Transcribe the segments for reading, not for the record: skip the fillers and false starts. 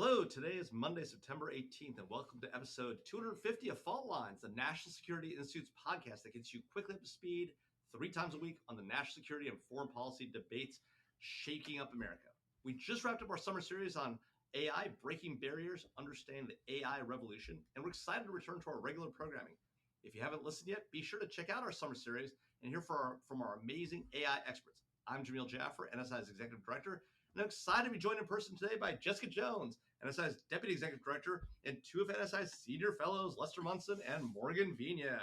Hello, today is Monday, September 18th, and welcome to episode 250 of Fault Lines, the National Security Institute's podcast that gets you quickly up to speed 3 times a week on the national security and foreign policy debates shaking up America. We just wrapped up our summer series on AI, breaking barriers, understanding the AI revolution, and we're excited to return to our regular programming. If you haven't listened yet, be sure to check out our summer series and hear from our amazing AI experts. I'm Jamil Jaffer, NSI's Executive Director, and I'm excited to be joined in person today by Jessica Jones, NSI's Deputy Executive Director, and two of NSI's Senior Fellows, Lester Munson and Morgan Vigna.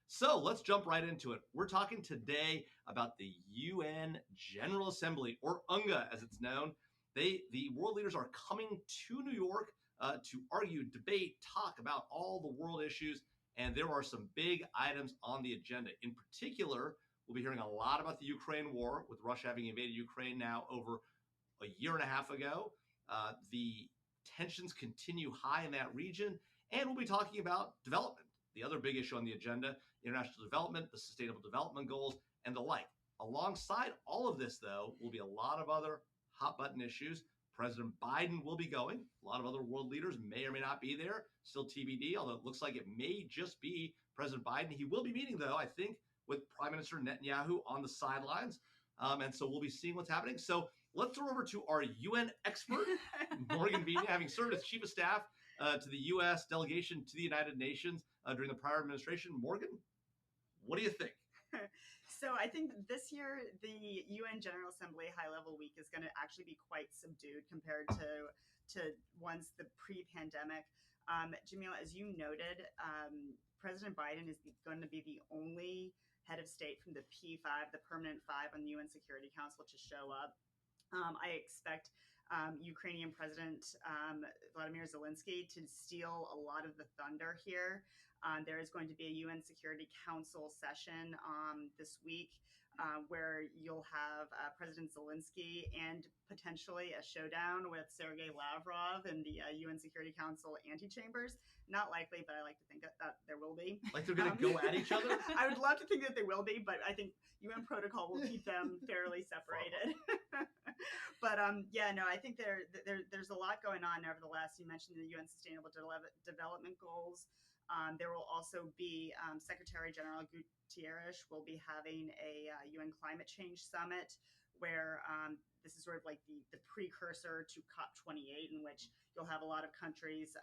So let's jump right into it. We're talking today about the UN General Assembly, or UNGA as it's known. The world leaders are coming to New York to argue, debate, talk about all the world issues, and there are some big items on the agenda. In particular, we'll be hearing a lot about the Ukraine war, with Russia having invaded Ukraine now over a year and a half ago. The tensions continue high in that region, and we'll be talking about development, the other big issue on the agenda, international development, the Sustainable Development Goals, and the like. Alongside all of this, though, will be a lot of other hot-button issues. President Biden will be going. A lot of other world leaders may or may not be there. Still TBD, although it looks like it may just be President Biden. He will be meeting, though, I think, with Prime Minister Netanyahu on the sidelines. And so we'll be seeing what's happening. So let's throw over to our UN expert, Morgan Vigna, having served as Chief of Staff to the U.S. delegation to the United Nations during the prior administration. Morgan, what do you think? So I think this year the UN General Assembly High-Level Week is going to actually be quite subdued compared to ones the pre-pandemic. Jamil, as you noted, President Biden is going to be the only head of state from the P5, the permanent five on the UN Security Council, to show up. I expect Ukrainian President Vladimir Zelensky to steal a lot of the thunder here. There is going to be a UN Security Council session this week where you'll have President Zelensky and potentially a showdown with Sergei Lavrov in the UN Security Council antechambers. Not likely, but I like to think that there will be. Like they're going to go at each other? I would love to think that they will be, but I think UN protocol will keep them fairly separated. But I think there's a lot going on. Nevertheless, you mentioned the UN Sustainable Development Goals. There will also be Secretary General Guterres will be having a UN Climate Change Summit where this is sort of like the precursor to COP28, in which you'll have a lot of countries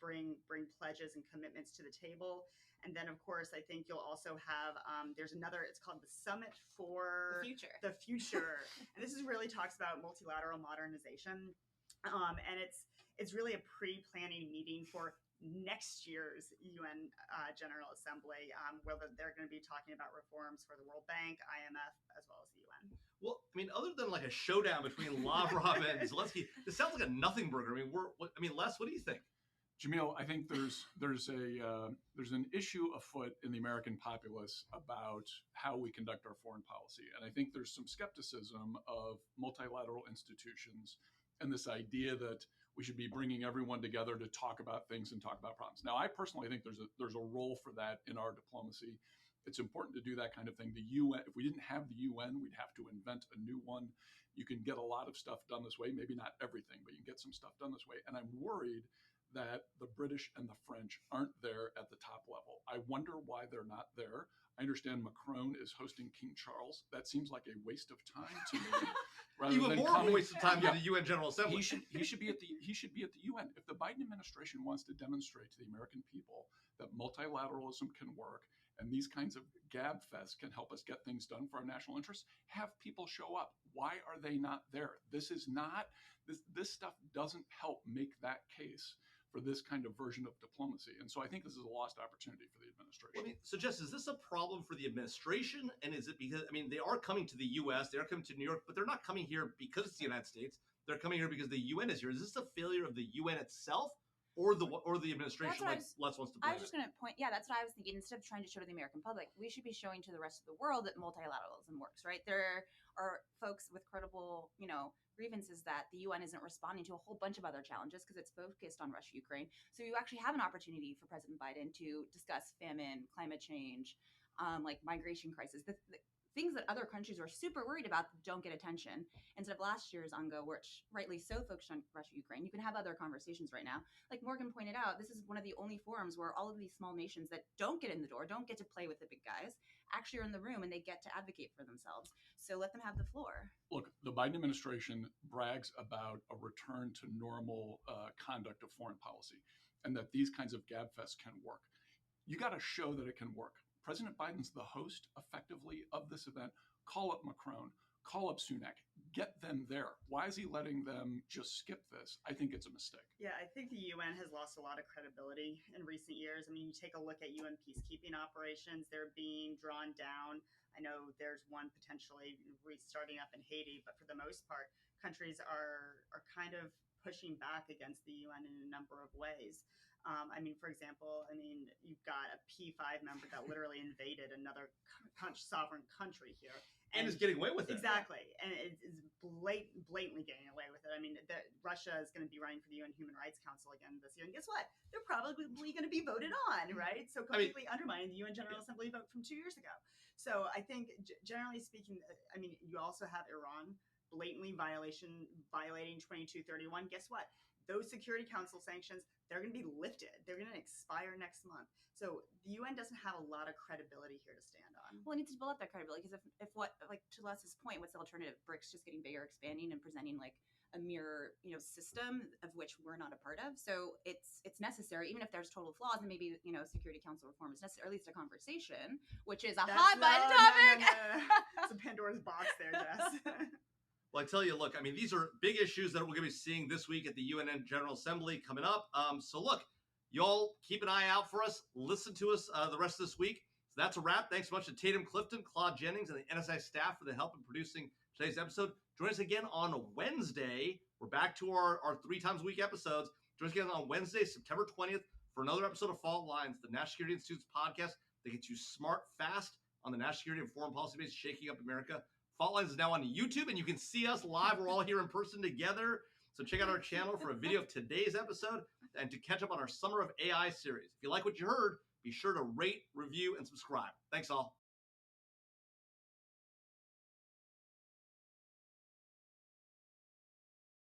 bring pledges and commitments to the table. And then, of course, I think you'll also have, there's another, it's called the Summit for the Future. And this is really talks about multilateral modernization. And it's really a pre-planning meeting for next year's UN General Assembly, where they're going to be talking about reforms for the World Bank, IMF, as well as the UN. Well, I mean, other than like a showdown between Lavrov and Zelensky, this sounds like a nothing burger. I mean, Les, what do you think? Jamil, I think there's an issue afoot in the American populace about how we conduct our foreign policy, and I think there's some skepticism of multilateral institutions and this idea that we should be bringing everyone together to talk about things and talk about problems. Now, I personally think there's a role for that in our diplomacy. It's important to do that kind of thing. The UN, if we didn't have the UN, we'd have to invent a new one. You can get a lot of stuff done this way, maybe not everything, but you can get some stuff done this way. And I'm worried that the British and the French aren't there at the top level. I wonder why they're not there. I understand Macron is hosting King Charles. That seems like a waste of time to me. Even more of a waste of time than the UN General Assembly. He should be at the UN. If the Biden administration wants to demonstrate to the American people that multilateralism can work and these kinds of gab fests can help us get things done for our national interests, have people show up. Why are they not there? This stuff doesn't help make that case for this kind of version of diplomacy. And so I think this is a lost opportunity for the administration. Well, so Jess, is this a problem for the administration? And is it because, they are coming to the U.S., they are coming to New York, but they're not coming here because it's the United States. They're coming here because the UN is here. Is this a failure of the UN itself or the administration Les wants to blame? I was just going to point, that's what I was thinking. Instead of trying to show to the American public, we should be showing to the rest of the world that multilateralism works, right? There are folks with credible, grievances that the UN isn't responding to a whole bunch of other challenges because it's focused on Russia, Ukraine. So you actually have an opportunity for President Biden to discuss famine, climate change, like migration crisis. things that other countries are super worried about don't get attention. Instead of last year's UNGA, which rightly so focused on Russia, Ukraine, you can have other conversations right now. Like Morgan pointed out, this is one of the only forums where all of these small nations that don't get in the door, don't get to play with the big guys, actually are in the room and they get to advocate for themselves. So let them have the floor. Look, the Biden administration brags about a return to normal conduct of foreign policy and that these kinds of gabfests can work. You got to show that it can work. President Biden's the host effectively of this event. Call up Macron, call up Sunak, get them there. Why is he letting them just skip this? I think it's a mistake. Yeah, I think the UN has lost a lot of credibility in recent years. I mean, you take a look at UN peacekeeping operations, they're being drawn down. I know there's one potentially restarting up in Haiti, but for the most part, countries are kind of pushing back against the UN in a number of ways. I mean, for example, you've got a P5 member that literally invaded another sovereign country here. And is getting away with it. Exactly. And it is blatantly getting away with it. I mean, Russia is going to be running for the UN Human Rights Council again this year. And guess what? They're probably going to be voted on, right? So completely undermining the UN General Assembly vote from 2 years ago. So I think, generally speaking, I mean, you also have Iran blatantly violating 2231. Guess what? Those Security Council sanctions, they're going to be lifted. They're going to expire next month. So the UN doesn't have a lot of credibility here to stand on. Well, it needs to build up that credibility because if what, like to Les's point, what's the alternative? BRICS just getting bigger, expanding, and presenting like a mirror, system of which we're not a part of. So it's necessary, even if there's total flaws, and maybe Security Council reform is necessary, or at least a conversation, which is a hot button topic. It's a Pandora's box there, Jess. Well, I tell you, look, I mean, these are big issues that we're going to be seeing this week at the UN General Assembly coming up. So look, y'all keep an eye out for us. Listen to us the rest of this week. So that's a wrap. Thanks so much to Tatum Clifton, Claude Jennings, and the NSI staff for the help in producing today's episode. Join us again on Wednesday. We're back to our 3 times a week episodes. Join us again on Wednesday, September 20th, for another episode of Fault Lines, the National Security Institute's podcast that gets you smart, fast on the national security and foreign policy base shaking up America. Fault Lines is now on YouTube, and you can see us live. We're all here in person together. So check out our channel for a video of today's episode and to catch up on our Summer of AI series. If you like what you heard, be sure to rate, review, and subscribe. Thanks all.